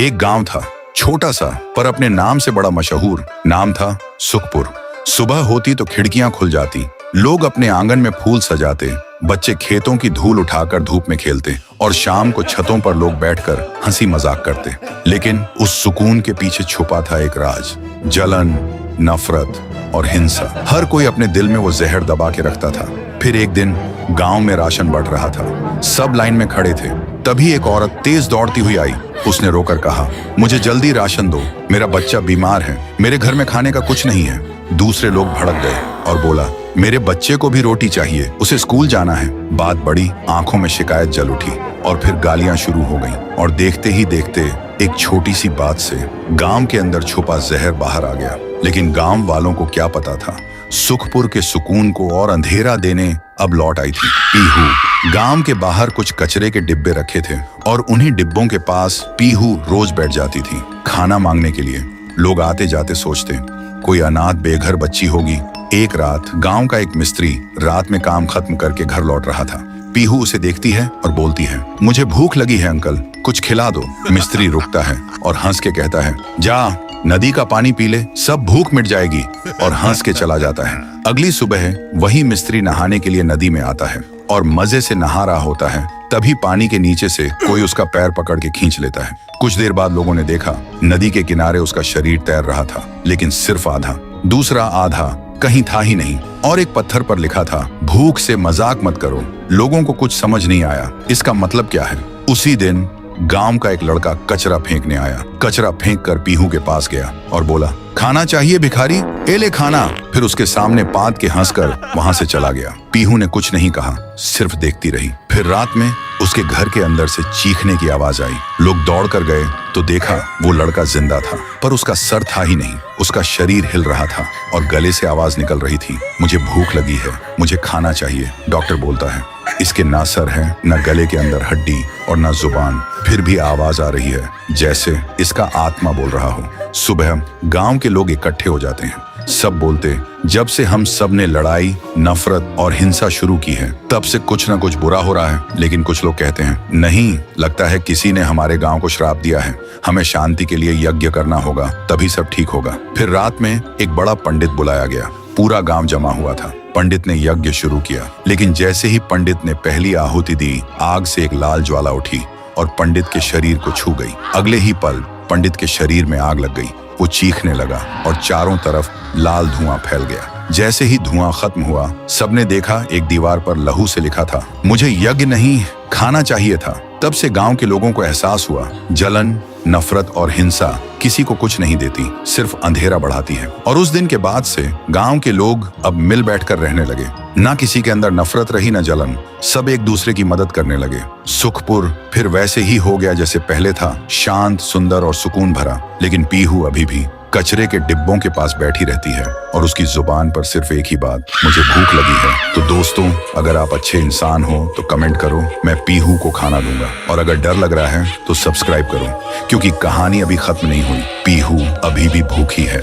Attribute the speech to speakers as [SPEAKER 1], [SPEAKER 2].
[SPEAKER 1] एक गांव था, छोटा सा पर अपने नाम से बड़ा मशहूर। नाम था सुखपुर। सुबह होती तो खिड़कियां खुल जाती, लोग अपने आंगन में फूल सजाते, बच्चे खेतों की धूल उठाकर धूप में खेलते और शाम को छतों पर लोग बैठकर हंसी मजाक करते। लेकिन उस सुकून के पीछे छुपा था एक राज, जलन, नफरत और हिंसा। हर कोई अपने दिल में वो जहर दबा के रखता था। फिर एक दिन गांव में राशन बंट रहा था, सब लाइन में खड़े थे। तभी एक औरत तेज दौड़ती हुई आई। उसने रोकर कहा, मुझे जल्दी राशन दो, मेरा बच्चा बीमार है, मेरे घर में खाने का कुछ नहीं है। दूसरे लोग भड़क गए और बोला, मेरे बच्चे को भी रोटी चाहिए, उसे स्कूल जाना है। बात बढ़ी, आंखों में शिकायत जल उठी और फिर गालियां शुरू हो गईं। और देखते ही देखते एक छोटी सी बात से गांव के अंदर छुपा जहर बाहर आ गया। लेकिन गांव वालों को क्या पता था, सुखपुर के सुकून को और अंधेरा देने अब लौट आई थी पीहू। गांव के बाहर कुछ कचरे के डिब्बे रखे थे और उन्हीं डिब्बों के पास पीहू रोज बैठ जाती थी खाना मांगने के लिए। लोग आते जाते सोचते कोई अनाथ बेघर बच्ची होगी। एक रात गांव का एक मिस्त्री रात में काम खत्म करके घर लौट रहा था। पीहू उसे देखती है और बोलती है, मुझे भूख लगी है अंकल, कुछ खिला दो। मिस्त्री रुकता है और हंस के कहता है, जा नदी का पानी पी ले, सब भूख मिट जाएगी, और हंस के चला जाता है। अगली सुबह वही मिस्त्री नहाने के लिए नदी में आता है और मजे से नहा रहा होता है। तभी पानी के नीचे से कोई उसका पैर पकड़ के खींच लेता है। कुछ देर बाद लोगों ने देखा, नदी के किनारे उसका शरीर तैर रहा था, लेकिन सिर्फ आधा, दूसरा आधा कहीं था ही नहीं। और एक पत्थर पर लिखा था, भूख से मजाक मत करो। लोगों को कुछ समझ नहीं आया इसका मतलब क्या है। उसी दिन गांव का एक लड़का कचरा फेंकने आया। कचरा फेंक कर पीहू के पास गया और बोला, खाना चाहिए भिखारी, ए ले खाना। फिर उसके सामने पाद के हंसकर वहां से चला गया। पीहू ने कुछ नहीं कहा, सिर्फ देखती रही। फिर रात में उसके घर के अंदर से चीखने की आवाज आई। लोग दौड़ कर गए तो देखा वो लड़का जिंदा था, पर उसका सर था ही नहीं, उसका शरीर हिल रहा था और गले से आवाज निकल रही थी, मुझे भूख लगी है, मुझे खाना चाहिए। डॉक्टर बोलता है, इसके ना सर है, न गले के अंदर हड्डी और न जुबान, फिर भी आवाज आ रही है जैसे इसका आत्मा बोल रहा हो। सुबह गांव के लोग इकट्ठे हो जाते हैं। सब बोलते, जब से हम सब ने लड़ाई, नफरत और हिंसा शुरू की है, तब से कुछ न कुछ बुरा हो रहा है। लेकिन कुछ लोग कहते हैं, नहीं, लगता है किसी ने हमारे गांव को श्राप दिया है, हमें शांति के लिए यज्ञ करना होगा, तभी सब ठीक होगा। फिर रात में एक बड़ा पंडित बुलाया गया। पूरा गांव जमा हुआ था। पंडित ने यज्ञ शुरू किया, लेकिन जैसे ही पंडित ने पहली आहुति दी, आग से एक लाल ज्वाला उठी और पंडित के शरीर को छू गई। अगले ही पल पंडित के शरीर में आग लग गई। वो चीखने लगा और चारों तरफ लाल धुआं फैल गया। जैसे ही धुआं खत्म हुआ, सबने देखा एक दीवार पर लहू से लिखा था, मुझे यज्ञ नहीं, खाना चाहिए था। तब से गांव के लोगों को एहसास हुआ, जलन, नफरत और हिंसा किसी को कुछ नहीं देती, सिर्फ अंधेरा बढ़ाती है। और उस दिन के बाद से गांव के लोग अब मिल बैठकर रहने लगे। ना किसी के अंदर नफरत रही, न जलन, सब एक दूसरे की मदद करने लगे। सुखपुर फिर वैसे ही हो गया जैसे पहले था, शांत, सुंदर और सुकून भरा। लेकिन पीहू अभी भी कचरे के डिब्बों के पास बैठी रहती है और उसकी जुबान पर सिर्फ एक ही बात, मुझे भूख लगी है। तो दोस्तों, अगर आप अच्छे इंसान हो तो कमेंट करो, मैं पीहू को खाना दूंगा। और अगर डर लग रहा है तो सब्सक्राइब करो, क्योंकि कहानी अभी खत्म नहीं हुई, पीहू अभी भी भूखी है।